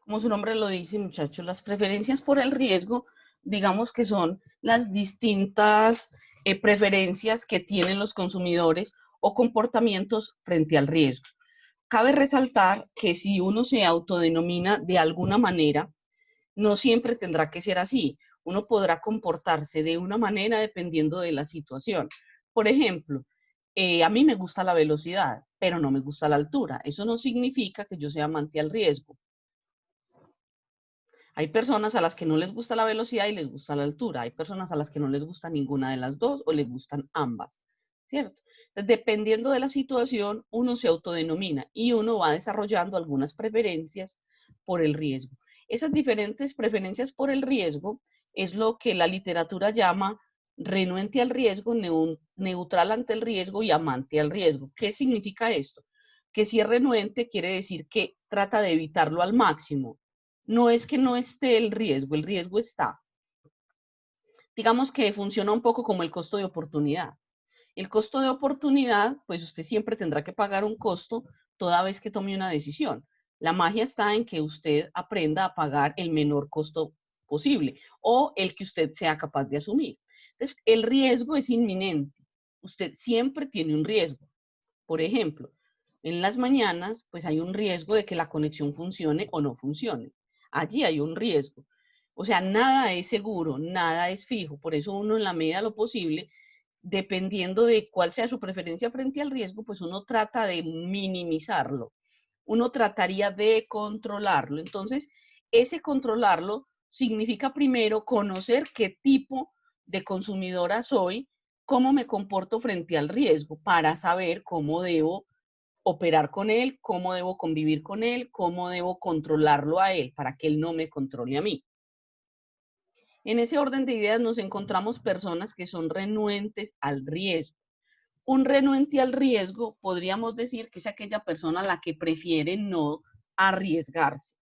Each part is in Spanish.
Como su nombre lo dice, muchachos, las preferencias por el riesgo, digamos que son las distintas preferencias que tienen los consumidores o comportamientos frente al riesgo. Cabe resaltar que si uno se autodenomina de alguna manera, no siempre tendrá que ser así. Uno podrá comportarse de una manera dependiendo de la situación. Por ejemplo, a mí me gusta la velocidad, pero no me gusta la altura. Eso no significa que yo sea amante al riesgo. Hay personas a las que no les gusta la velocidad y les gusta la altura. Hay personas a las que no les gusta ninguna de las dos o les gustan ambas, ¿cierto? Entonces, dependiendo de la situación, uno se autodenomina y uno va desarrollando algunas preferencias por el riesgo. Esas diferentes preferencias por el riesgo es lo que la literatura llama renuente al riesgo, neutral ante el riesgo y amante al riesgo. ¿Qué significa esto? Que si es renuente quiere decir que trata de evitarlo al máximo. No es que no esté el riesgo está. Digamos que funciona un poco como el costo de oportunidad. El costo de oportunidad, pues usted siempre tendrá que pagar un costo toda vez que tome una decisión. La magia está en que usted aprenda a pagar el menor costo posible o el que usted sea capaz de asumir. Entonces, el riesgo es inminente. Usted siempre tiene un riesgo. Por ejemplo, en las mañanas, pues hay un riesgo de que la conexión funcione o no funcione. Allí hay un riesgo. O sea, nada es seguro, nada es fijo. Por eso uno en la medida de lo posible, dependiendo de cuál sea su preferencia frente al riesgo, pues uno trata de minimizarlo. Uno trataría de controlarlo. Entonces, ese controlarlo significa primero conocer qué tipo de consumidora soy, cómo me comporto frente al riesgo para saber cómo debo operar con él, cómo debo convivir con él, cómo debo controlarlo a él para que él no me controle a mí. En ese orden de ideas nos encontramos personas que son renuentes al riesgo. Un renuente al riesgo podríamos decir que es aquella persona a la que prefiere no arriesgarse.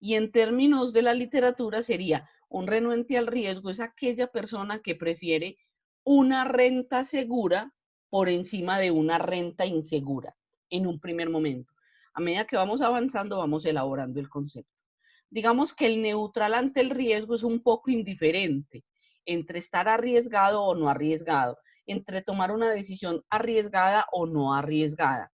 Y en términos de la literatura sería un renuente al riesgo es aquella persona que prefiere una renta segura por encima de una renta insegura en un primer momento. A medida que vamos avanzando, vamos elaborando el concepto. Digamos que el neutral ante el riesgo es un poco indiferente entre estar arriesgado o no arriesgado, entre tomar una decisión arriesgada o no arriesgada.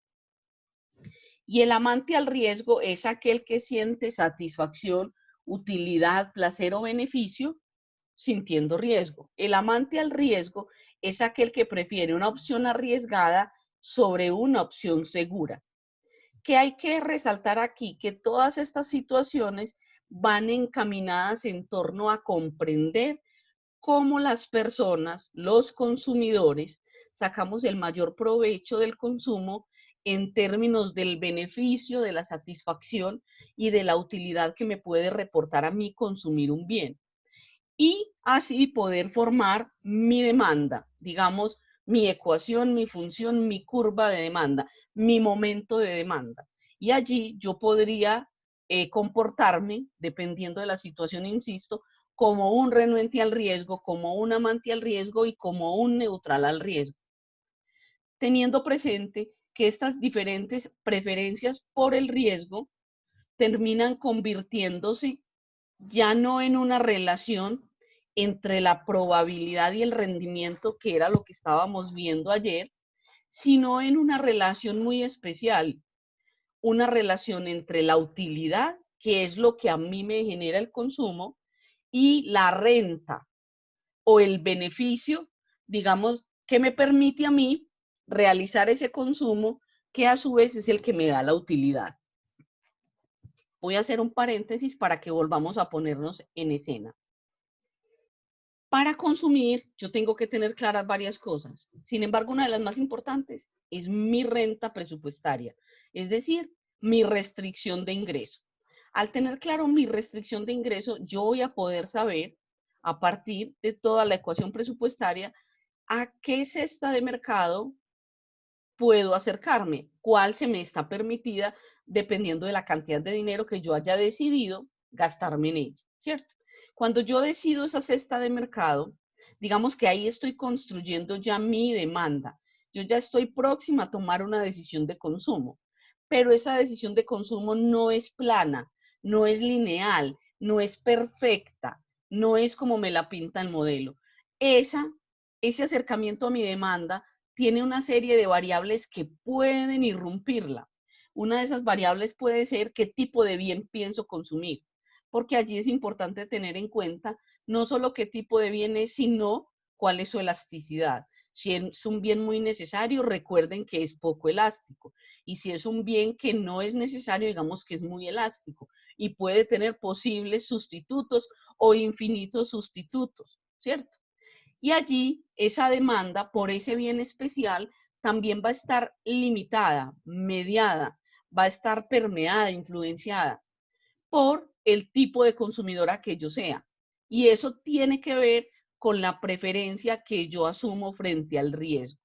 Y el amante al riesgo es aquel que siente satisfacción, utilidad, placer o beneficio sintiendo riesgo. El amante al riesgo es aquel que prefiere una opción arriesgada sobre una opción segura. Que hay que resaltar aquí que todas estas situaciones van encaminadas en torno a comprender cómo las personas, los consumidores, sacamos el mayor provecho del consumo en términos del beneficio, de la satisfacción y de la utilidad que me puede reportar a mí consumir un bien. Y así poder formar mi demanda, digamos, mi ecuación, mi función, mi curva de demanda, mi momento de demanda. Y allí yo podría comportarme, dependiendo de la situación, insisto, como un renuente al riesgo, como un amante al riesgo y como un neutral al riesgo, teniendo presente que estas diferentes preferencias por el riesgo terminan convirtiéndose ya no en una relación entre la probabilidad y el rendimiento, que era lo que estábamos viendo ayer, sino en una relación muy especial, una relación entre la utilidad, que es lo que a mí me genera el consumo, y la renta o el beneficio, digamos, que me permite a mí realizar ese consumo, que a su vez es el que me da la utilidad. Voy a hacer un paréntesis para que volvamos a ponernos en escena. Para consumir, yo tengo que tener claras varias cosas. Sin embargo, una de las más importantes es mi renta presupuestaria, es decir, mi restricción de ingreso. Al tener claro mi restricción de ingreso, yo voy a poder saber, a partir de toda la ecuación presupuestaria, a qué cesta de mercado puedo acercarme, cuál se me está permitida, dependiendo de la cantidad de dinero que yo haya decidido gastarme en ella, ¿cierto? Cuando yo decido esa cesta de mercado, digamos que ahí estoy construyendo ya mi demanda. Yo ya estoy próxima a tomar una decisión de consumo, pero esa decisión de consumo no es plana, no es lineal, no es perfecta, no es como me la pinta el modelo. Ese acercamiento a mi demanda tiene una serie de variables que pueden irrumpirla. Una de esas variables puede ser qué tipo de bien pienso consumir, porque allí es importante tener en cuenta no solo qué tipo de bien es, sino cuál es su elasticidad. Si es un bien muy necesario, recuerden que es poco elástico. Y si es un bien que no es necesario, digamos que es muy elástico y puede tener posibles sustitutos o infinitos sustitutos, ¿cierto? Y allí esa demanda por ese bien especial también va a estar limitada, mediada, va a estar permeada, influenciada por el tipo de consumidora que yo sea. Y eso tiene que ver con la preferencia que yo asumo frente al riesgo.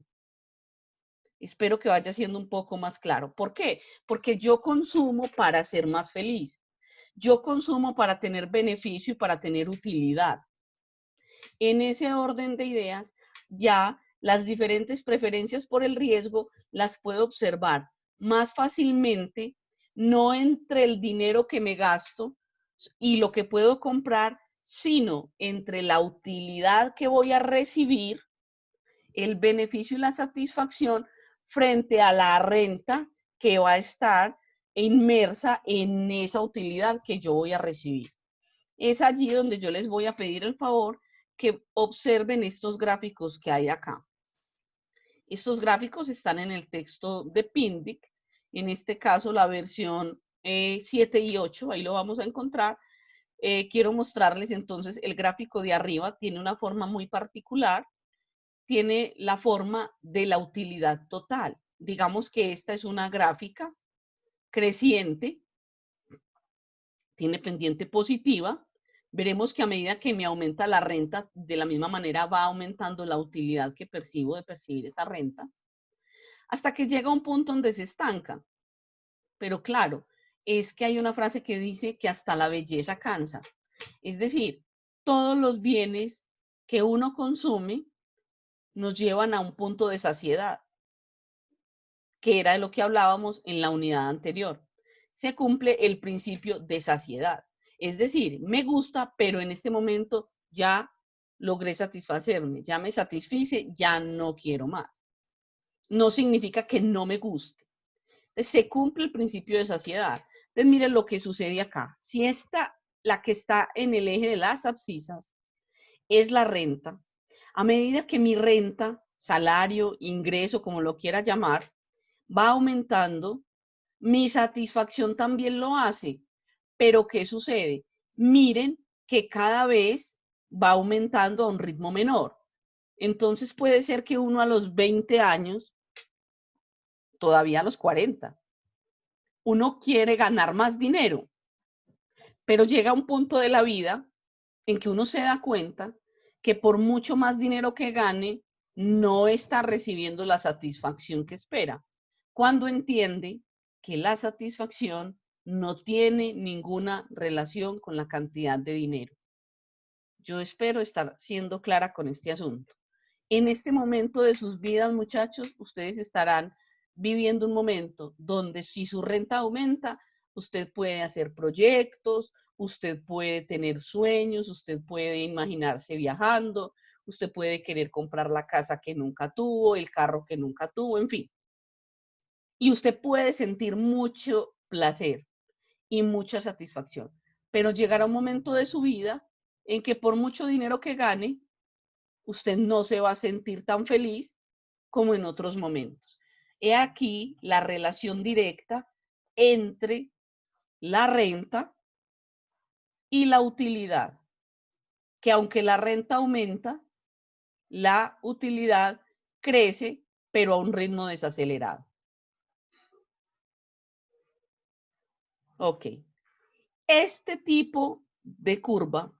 Espero que vaya siendo un poco más claro. ¿Por qué? Porque yo consumo para ser más feliz. Yo consumo para tener beneficio y para tener utilidad. En ese orden de ideas, ya las diferentes preferencias por el riesgo las puedo observar más fácilmente, no entre el dinero que me gasto y lo que puedo comprar, sino entre la utilidad que voy a recibir, el beneficio y la satisfacción frente a la renta que va a estar inmersa en esa utilidad que yo voy a recibir. Es allí donde yo les voy a pedir el favor que observen estos gráficos que hay acá. Estos gráficos están en el texto de Pindic, en este caso la versión 7 y 8, ahí lo vamos a encontrar. Quiero mostrarles entonces el gráfico de arriba, tiene una forma muy particular, tiene la forma de la utilidad total. Digamos que esta es una gráfica creciente, tiene pendiente positiva. Veremos que a medida que me aumenta la renta, de la misma manera va aumentando la utilidad que percibo de percibir esa renta, hasta que llega a un punto donde se estanca. Pero claro, es que hay una frase que dice que hasta la belleza cansa. Es decir, todos los bienes que uno consume nos llevan a un punto de saciedad, que era de lo que hablábamos en la unidad anterior. Se cumple el principio de saciedad. Es decir, me gusta, pero en este momento ya logré satisfacerme, ya me satisfice, ya no quiero más. No significa que no me guste. Entonces, se cumple el principio de saciedad. Entonces, miren lo que sucede acá. Si esta, la que está en el eje de las abscisas, es la renta, a medida que mi renta, salario, ingreso, como lo quiera llamar, va aumentando, mi satisfacción también lo hace. Pero ¿qué sucede? Miren que cada vez va aumentando a un ritmo menor. Entonces puede ser que uno a los 20 años, todavía a los 40, uno quiere ganar más dinero, pero llega un punto de la vida en que uno se da cuenta que por mucho más dinero que gane, no está recibiendo la satisfacción que espera. Cuando entiende que la satisfacción no tiene ninguna relación con la cantidad de dinero. Yo espero estar siendo clara con este asunto. En este momento de sus vidas, muchachos, ustedes estarán viviendo un momento donde si su renta aumenta, usted puede hacer proyectos, usted puede tener sueños, usted puede imaginarse viajando, usted puede querer comprar la casa que nunca tuvo, el carro que nunca tuvo, en fin. Y usted puede sentir mucho placer y mucha satisfacción, pero llegará un momento de su vida en que por mucho dinero que gane, usted no se va a sentir tan feliz como en otros momentos. He aquí la relación directa entre la renta y la utilidad, que aunque la renta aumenta, la utilidad crece, pero a un ritmo desacelerado. Ok. Este tipo de curva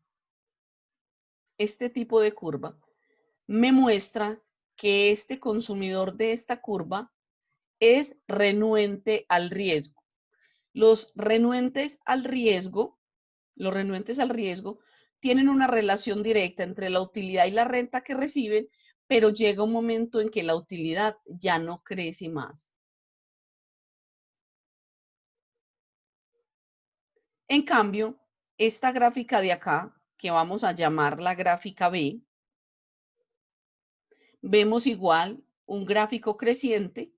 me muestra que este consumidor de esta curva es renuente al riesgo. Los renuentes al riesgo tienen una relación directa entre la utilidad y la renta que reciben, pero llega un momento en que la utilidad ya no crece más. En cambio, esta gráfica de acá, que vamos a llamar la gráfica B, vemos igual un gráfico creciente,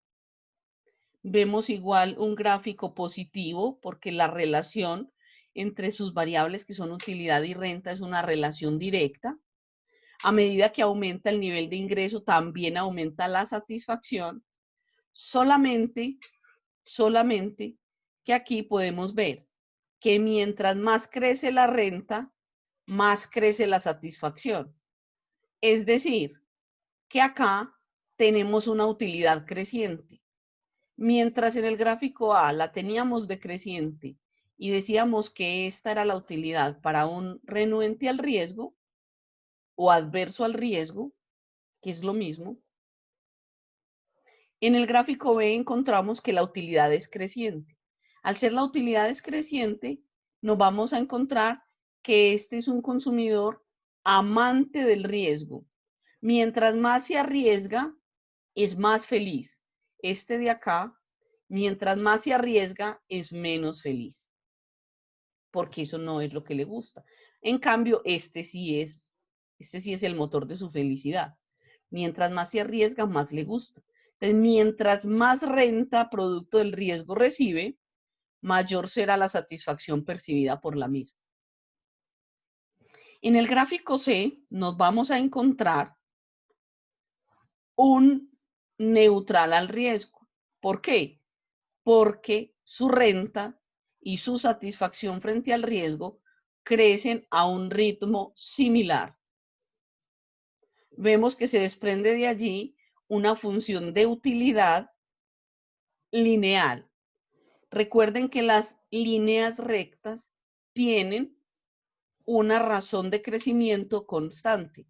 vemos igual un gráfico positivo, porque la relación entre sus variables, que son utilidad y renta, es una relación directa. A medida que aumenta el nivel de ingreso, también aumenta la satisfacción. Solamente que aquí podemos ver que mientras más crece la renta, más crece la satisfacción. Es decir, que acá tenemos una utilidad creciente. Mientras en el gráfico A la teníamos decreciente y decíamos que esta era la utilidad para un renuente al riesgo o adverso al riesgo, que es lo mismo, en el gráfico B encontramos que la utilidad es creciente. Al ser la utilidad es creciente, nos vamos a encontrar que este es un consumidor amante del riesgo. Mientras más se arriesga, es más feliz. Este de acá, mientras más se arriesga, es menos feliz, porque eso no es lo que le gusta. En cambio, este sí es el motor de su felicidad. Mientras más se arriesga, más le gusta. Entonces, mientras más renta producto del riesgo recibe, mayor será la satisfacción percibida por la misma. En el gráfico C nos vamos a encontrar un neutral al riesgo. ¿Por qué? Porque su renta y su satisfacción frente al riesgo crecen a un ritmo similar. Vemos que se desprende de allí una función de utilidad lineal. Recuerden que las líneas rectas tienen una razón de crecimiento constante,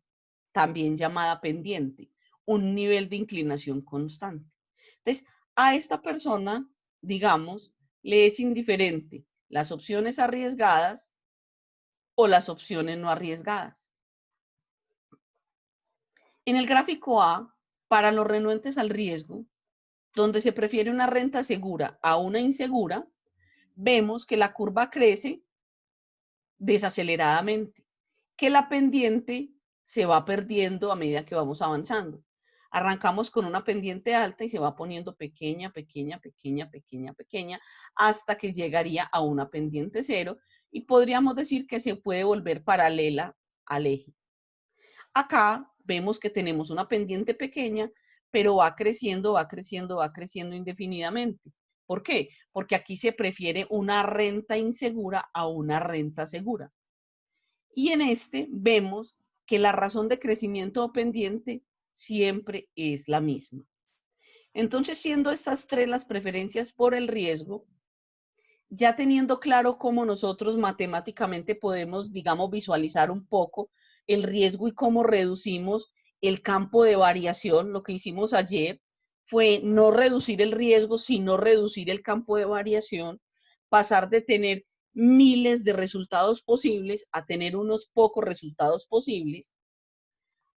también llamada pendiente, un nivel de inclinación constante. Entonces, a esta persona, digamos, le es indiferente las opciones arriesgadas o las opciones no arriesgadas. En el gráfico A, para los renuentes al riesgo, donde se prefiere una renta segura a una insegura, vemos que la curva crece desaceleradamente, que la pendiente se va perdiendo a medida que vamos avanzando. Arrancamos con una pendiente alta y se va poniendo pequeña, pequeña, pequeña, pequeña, pequeña, hasta que llegaría a una pendiente cero y podríamos decir que se puede volver paralela al eje. Acá vemos que tenemos una pendiente pequeña, pero va creciendo, va creciendo, va creciendo indefinidamente. ¿Por qué? Porque aquí se prefiere una renta insegura a una renta segura. Y en este vemos que la razón de crecimiento pendiente siempre es la misma. Entonces, siendo estas tres las preferencias por el riesgo, ya teniendo claro cómo nosotros matemáticamente podemos, digamos, visualizar un poco el riesgo y cómo reducimos el campo de variación, lo que hicimos ayer fue no reducir el riesgo, sino reducir el campo de variación, pasar de tener miles de resultados posibles a tener unos pocos resultados posibles,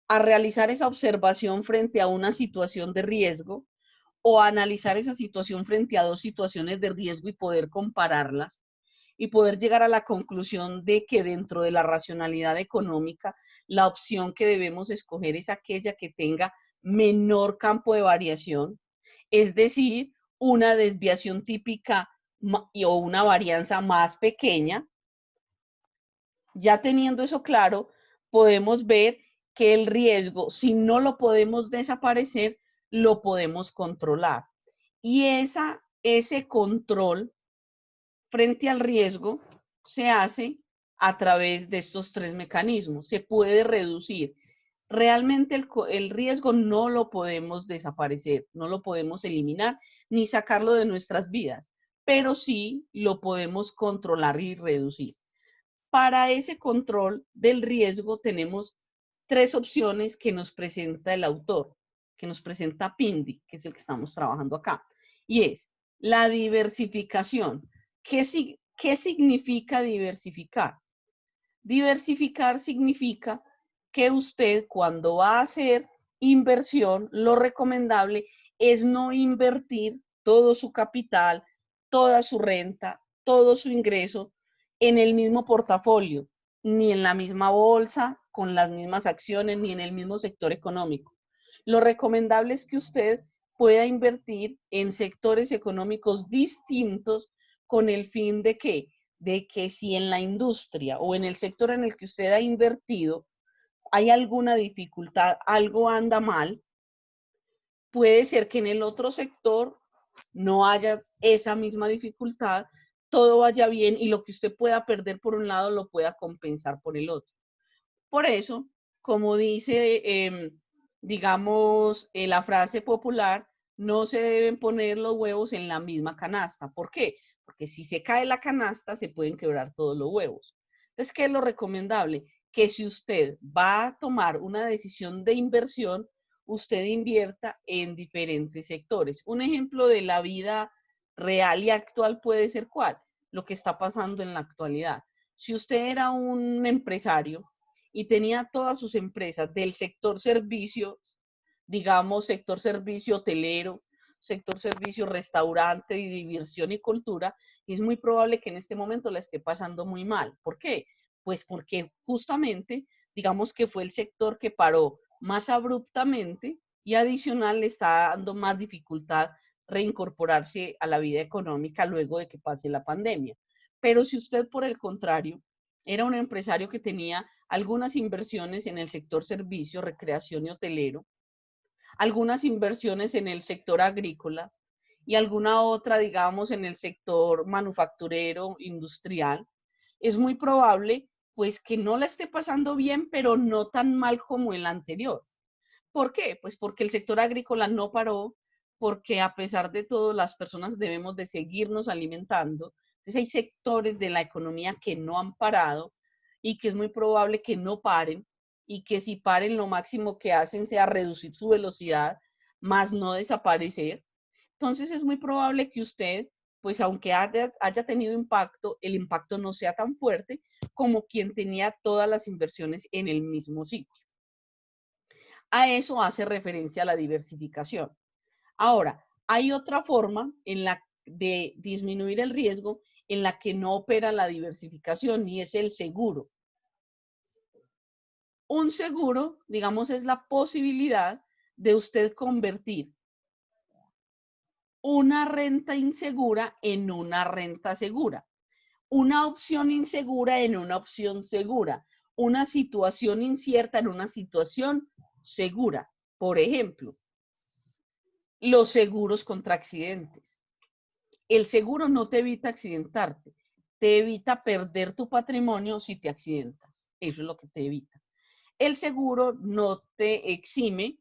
a realizar esa observación frente a una situación de riesgo o a analizar esa situación frente a dos situaciones de riesgo y poder compararlas y poder llegar a la conclusión de que dentro de la racionalidad económica, la opción que debemos escoger es aquella que tenga menor campo de variación, es decir, una desviación típica o una varianza más pequeña. Ya teniendo eso claro, podemos ver que el riesgo, si no lo podemos desaparecer, lo podemos controlar. Y ese control frente al riesgo se hace a través de estos tres mecanismos. Se puede reducir. Realmente el riesgo no lo podemos desaparecer, no lo podemos eliminar ni sacarlo de nuestras vidas, pero sí lo podemos controlar y reducir. Para ese control del riesgo tenemos tres opciones que nos presenta el autor, que nos presenta Pindi, que es el que estamos trabajando acá. Y es la diversificación. ¿Qué significa diversificar? Diversificar significa que usted cuando va a hacer inversión, lo recomendable es no invertir todo su capital, toda su renta, todo su ingreso en el mismo portafolio, ni en la misma bolsa, con las mismas acciones, ni en el mismo sector económico. Lo recomendable es que usted pueda invertir en sectores económicos distintos con el fin de que si en la industria o en el sector en el que usted ha invertido hay alguna dificultad, algo anda mal, puede ser que en el otro sector no haya esa misma dificultad, todo vaya bien y lo que usted pueda perder por un lado lo pueda compensar por el otro. Por eso, como dice, digamos, la frase popular, no se deben poner los huevos en la misma canasta. ¿Por qué? Porque si se cae la canasta, se pueden quebrar todos los huevos. Entonces, ¿qué es lo recomendable? Que si usted va a tomar una decisión de inversión, usted invierta en diferentes sectores. Un ejemplo de la vida real y actual puede ser ¿cuál? Lo que está pasando en la actualidad. Si usted era un empresario y tenía todas sus empresas del sector servicio, digamos, sector servicio hotelero, sector servicio restaurante y diversión y cultura, y es muy probable que en este momento la esté pasando muy mal. ¿Por qué? Pues porque justamente, digamos que fue el sector que paró más abruptamente y adicional le está dando más dificultad reincorporarse a la vida económica luego de que pase la pandemia. Pero si usted, por el contrario, era un empresario que tenía algunas inversiones en el sector servicio, recreación y hotelero, algunas inversiones en el sector agrícola y alguna otra, digamos, en el sector manufacturero, industrial, es muy probable pues que no la esté pasando bien, pero no tan mal como el anterior. ¿Por qué? Pues porque el sector agrícola no paró, porque a pesar de todo las personas debemos de seguirnos alimentando. Entonces hay sectores de la economía que no han parado y que es muy probable que no paren y que si paren lo máximo que hacen sea reducir su velocidad, más no desaparecer. Entonces es muy probable que usted, pues aunque haya tenido impacto, el impacto no sea tan fuerte como quien tenía todas las inversiones en el mismo sitio. A eso hace referencia la diversificación. Ahora, hay otra forma de disminuir el riesgo en la que no opera la diversificación y es el seguro. Un seguro, digamos, es la posibilidad de usted convertir una renta insegura en una renta segura, una opción insegura en una opción segura, una situación incierta en una situación segura. Por ejemplo, los seguros contra accidentes. El seguro no te evita accidentarte, te evita perder tu patrimonio si te accidentas. Eso es lo que te evita. El seguro no te exime,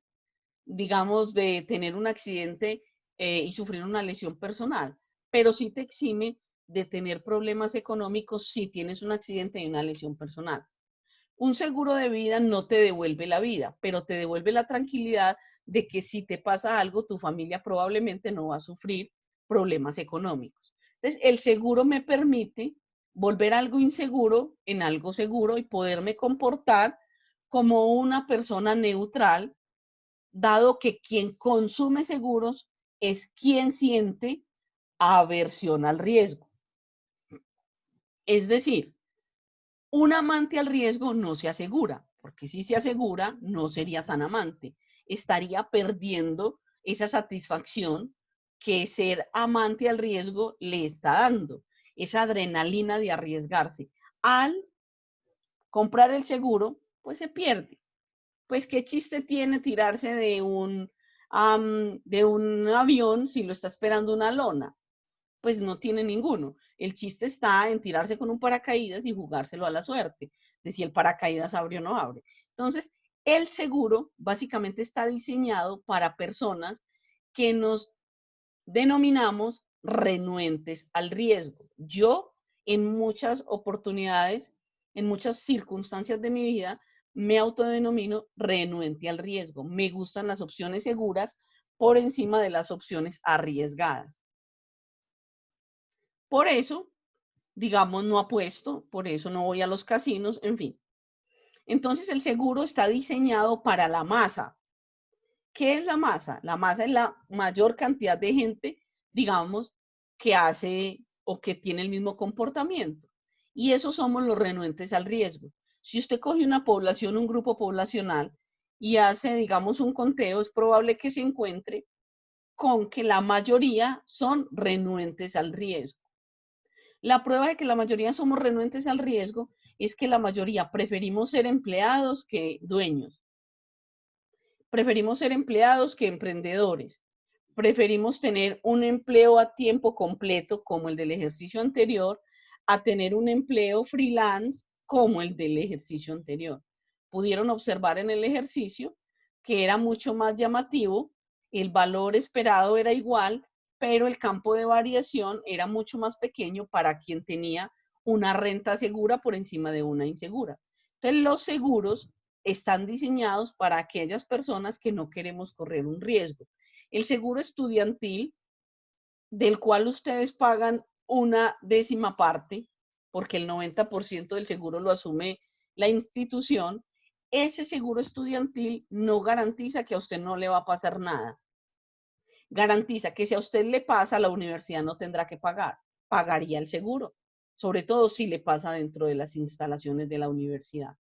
digamos, de tener un accidente y sufrir una lesión personal, pero sí te exime de tener problemas económicos si tienes un accidente y una lesión personal. Un seguro de vida no te devuelve la vida, pero te devuelve la tranquilidad de que si te pasa algo, tu familia probablemente no va a sufrir problemas económicos. Entonces, el seguro me permite volver algo inseguro en algo seguro y poderme comportar como una persona neutral, dado que quien consume seguros es quien siente aversión al riesgo. Es decir, un amante al riesgo no se asegura, porque si se asegura no sería tan amante, estaría perdiendo esa satisfacción que ser amante al riesgo le está dando, esa adrenalina de arriesgarse. Al comprar el seguro, pues se pierde. Pues qué chiste tiene tirarse de un avión si lo está esperando una lona. Pues no tiene ninguno. El chiste está en tirarse con un paracaídas y jugárselo a la suerte, de si el paracaídas abre o no abre. Entonces, el seguro básicamente está diseñado para personas que nos denominamos renuentes al riesgo. Yo, en muchas oportunidades, en muchas circunstancias de mi vida, me autodenomino renuente al riesgo. Me gustan las opciones seguras por encima de las opciones arriesgadas. Por eso, digamos, no apuesto, por eso no voy a los casinos, en fin. Entonces, el seguro está diseñado para la masa. ¿Qué es la masa? La masa es la mayor cantidad de gente, digamos, que hace o que tiene el mismo comportamiento. Y esos somos los renuentes al riesgo. Si usted coge una población, un grupo poblacional, y hace, digamos, un conteo, es probable que se encuentre con que la mayoría son renuentes al riesgo. La prueba de que la mayoría somos renuentes al riesgo es que la mayoría preferimos ser empleados que dueños. Preferimos ser empleados que emprendedores. Preferimos tener un empleo a tiempo completo como el del ejercicio anterior a tener un empleo freelance como el del ejercicio anterior. Pudieron observar en el ejercicio que era mucho más llamativo, el valor esperado era igual, pero el campo de variación era mucho más pequeño para quien tenía una renta segura por encima de una insegura. Entonces, los seguros están diseñados para aquellas personas que no queremos correr un riesgo. El seguro estudiantil, del cual ustedes pagan una décima parte, porque el 90% del seguro lo asume la institución, ese seguro estudiantil no garantiza que a usted no le va a pasar nada. Garantiza que si a usted le pasa, la universidad no tendrá que pagar, pagaría el seguro, sobre todo si le pasa dentro de las instalaciones de la universidad.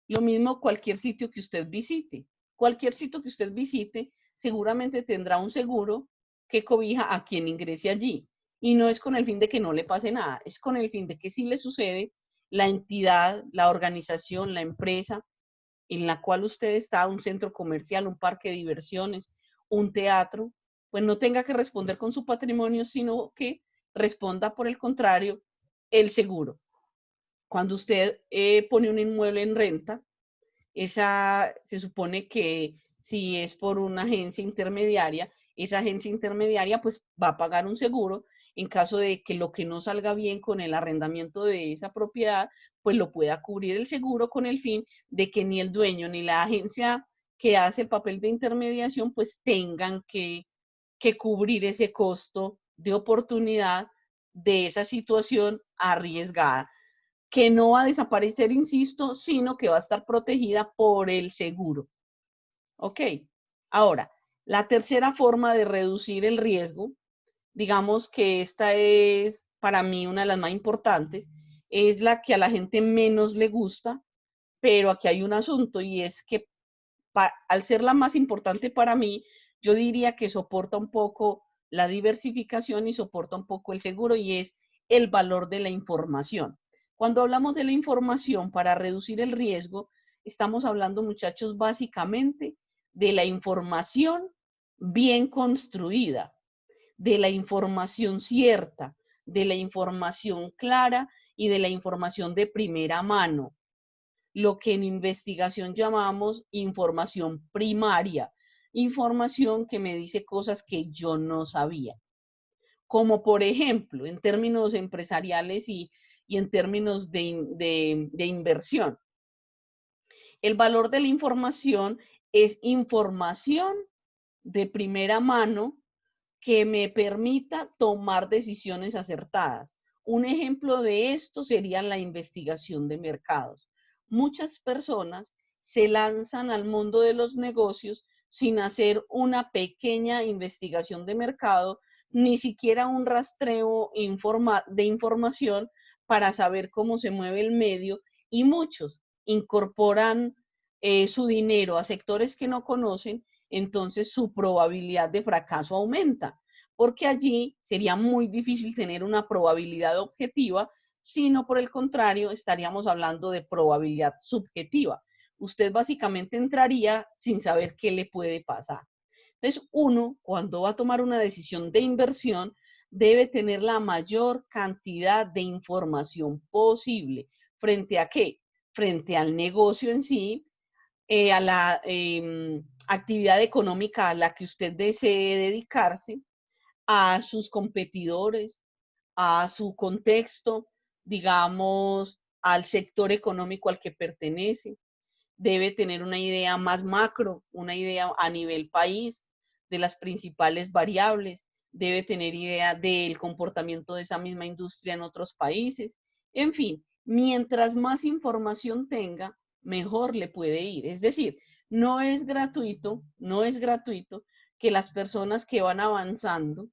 Lo mismo cualquier sitio que usted visite. Cualquier sitio que usted visite seguramente tendrá un seguro que cobija a quien ingrese allí. Y no es con el fin de que no le pase nada, es con el fin de que si le sucede, la entidad, la organización, la empresa en la cual usted está, un centro comercial, un parque de diversiones, un teatro, pues no tenga que responder con su patrimonio, sino que responda por el contrario el seguro. Cuando usted pone un inmueble en renta, se supone que si es por una agencia intermediaria, esa agencia intermediaria pues va a pagar un seguro en caso de que lo que no salga bien con el arrendamiento de esa propiedad, pues lo pueda cubrir el seguro con el fin de que ni el dueño ni la agencia que hace el papel de intermediación pues tengan que cubrir ese costo de oportunidad de esa situación arriesgada, que no va a desaparecer, insisto, sino que va a estar protegida por el seguro. ¿Ok? Ahora, la tercera forma de reducir el riesgo, digamos que esta es para mí una de las más importantes, es la que a la gente menos le gusta, pero aquí hay un asunto y es que al ser la más importante para mí, yo diría que soporta un poco la diversificación y soporta un poco el seguro y es el valor de la información. Cuando hablamos de la información para reducir el riesgo, estamos hablando, muchachos, básicamente de la información bien construida, de la información cierta, de la información clara y de la información de primera mano, lo que en investigación llamamos información primaria, información que me dice cosas que yo no sabía. Como por ejemplo, en términos empresariales y en términos de inversión. El valor de la información es información de primera mano que me permita tomar decisiones acertadas. Un ejemplo de esto sería la investigación de mercados. Muchas personas se lanzan al mundo de los negocios sin hacer una pequeña investigación de mercado, ni siquiera un rastreo de información para saber cómo se mueve el medio, y muchos incorporan su dinero a sectores que no conocen, entonces su probabilidad de fracaso aumenta, porque allí sería muy difícil tener una probabilidad objetiva, sino por el contrario estaríamos hablando de probabilidad subjetiva. Usted básicamente entraría sin saber qué le puede pasar. Entonces, uno, cuando va a tomar una decisión de inversión, debe tener la mayor cantidad de información posible. ¿Frente a qué? Frente al negocio en sí, a la actividad económica a la que usted desee dedicarse, a sus competidores, a su contexto, digamos, al sector económico al que pertenece. Debe tener una idea más macro, una idea a nivel país de las principales variables. Debe tener idea del comportamiento de esa misma industria en otros países. En fin, mientras más información tenga, mejor le puede ir. Es decir, no es gratuito que las personas que van avanzando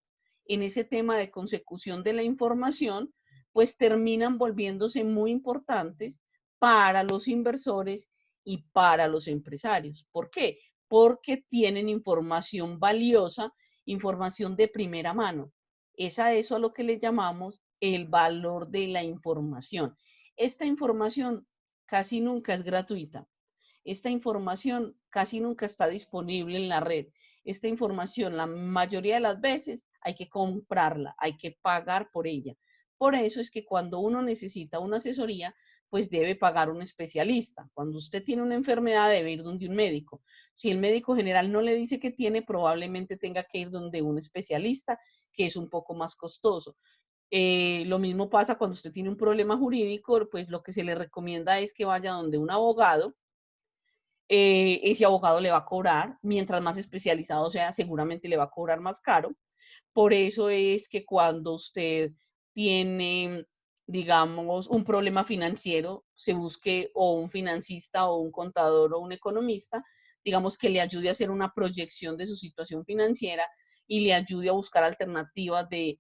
en ese tema de consecución de la información, pues terminan volviéndose muy importantes para los inversores y para los empresarios. ¿Por qué? Porque tienen información valiosa, información de primera mano. Es a eso a lo que le llamamos el valor de la información. Esta información casi nunca es gratuita. Esta información casi nunca está disponible en la red. Esta información, la mayoría de las veces, hay que comprarla, hay que pagar por ella. Por eso es que cuando uno necesita una asesoría, pues debe pagar un especialista. Cuando usted tiene una enfermedad, debe ir donde un médico. Si el médico general no le dice que tiene, probablemente tenga que ir donde un especialista, que es un poco más costoso. Lo mismo pasa cuando usted tiene un problema jurídico, pues lo que se le recomienda es que vaya donde un abogado. Ese abogado le va a cobrar, mientras más especializado sea, seguramente le va a cobrar más caro. Por eso es que cuando usted tiene, digamos, un problema financiero, se busque o un financista o un contador o un economista, digamos, que le ayude a hacer una proyección de su situación financiera y le ayude a buscar alternativas de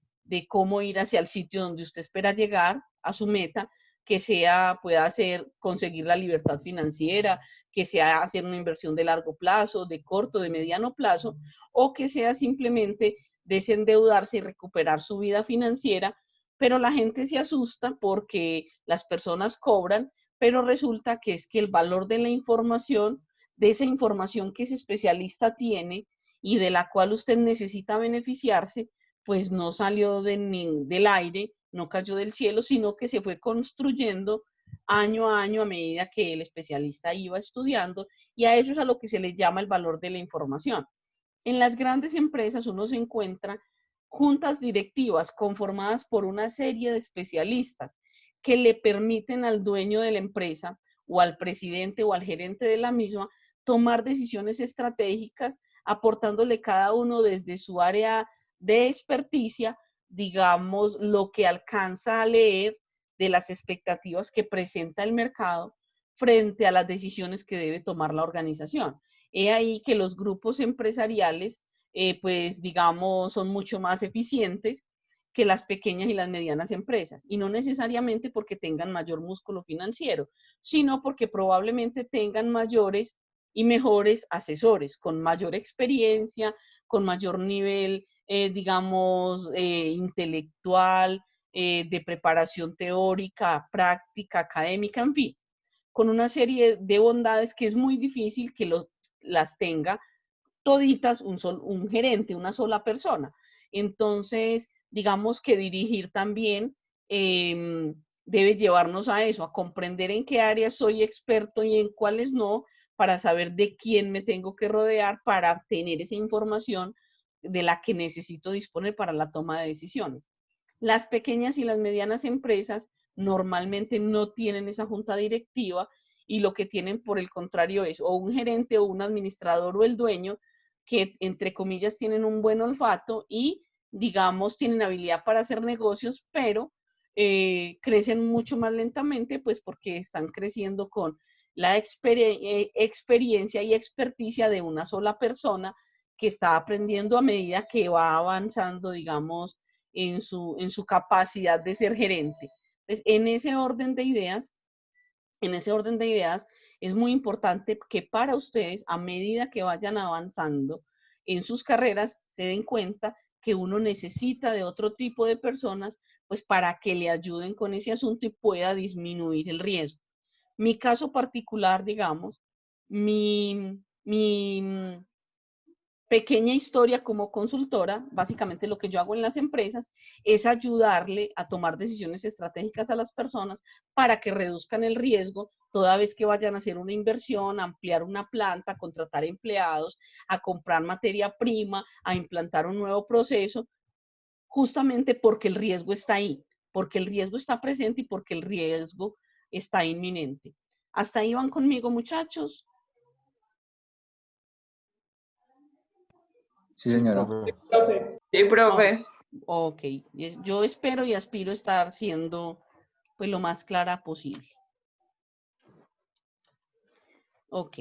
cómo ir hacia el sitio donde usted espera llegar, a su meta, que sea, pueda hacer, conseguir la libertad financiera, que sea hacer una inversión de largo plazo, de corto, de mediano plazo, o que sea simplemente desendeudarse y recuperar su vida financiera, pero la gente se asusta porque las personas cobran, pero resulta que es que el valor de la información, de esa información que ese especialista tiene y de la cual usted necesita beneficiarse, pues no salió del aire, no cayó del cielo, sino que se fue construyendo año a año a medida que el especialista iba estudiando, y a eso es a lo que se le llama el valor de la información. En las grandes empresas uno se encuentra juntas directivas conformadas por una serie de especialistas que le permiten al dueño de la empresa o al presidente o al gerente de la misma tomar decisiones estratégicas, aportándole cada uno desde su área de experticia, digamos, lo que alcanza a leer de las expectativas que presenta el mercado frente a las decisiones que debe tomar la organización. He ahí que los grupos empresariales, pues digamos, son mucho más eficientes que las pequeñas y las medianas empresas, y no necesariamente porque tengan mayor músculo financiero, sino porque probablemente tengan mayores y mejores asesores, con mayor experiencia, con mayor nivel, digamos, intelectual, de preparación teórica, práctica, académica, en fin, con una serie de bondades que es muy difícil que las tenga toditas un gerente, una sola persona. Entonces, digamos que dirigir también debe llevarnos a eso, a comprender en qué áreas soy experto y en cuáles no, para saber de quién me tengo que rodear para tener esa información de la que necesito disponer para la toma de decisiones. Las pequeñas y las medianas empresas normalmente no tienen esa junta directiva, y lo que tienen por el contrario es o un gerente o un administrador o el dueño que entre comillas tienen un buen olfato y digamos tienen habilidad para hacer negocios, pero crecen mucho más lentamente, pues porque están creciendo con la experiencia y experticia de una sola persona que está aprendiendo a medida que va avanzando, digamos, en su capacidad de ser gerente. Entonces, en ese orden de ideas, es muy importante que para ustedes, a medida que vayan avanzando en sus carreras, se den cuenta que uno necesita de otro tipo de personas, pues para que le ayuden con ese asunto y pueda disminuir el riesgo. Mi caso particular, digamos, mi pequeña historia como consultora, básicamente lo que yo hago en las empresas es ayudarle a tomar decisiones estratégicas a las personas para que reduzcan el riesgo toda vez que vayan a hacer una inversión, a ampliar una planta, a contratar empleados, a comprar materia prima, a implantar un nuevo proceso, justamente porque el riesgo está ahí, porque el riesgo está presente y porque el riesgo está inminente. ¿Hasta ahí van conmigo, muchachos? Sí, señora. Sí, profe. Ok, yo espero y aspiro a estar siendo pues lo más clara posible. Ok.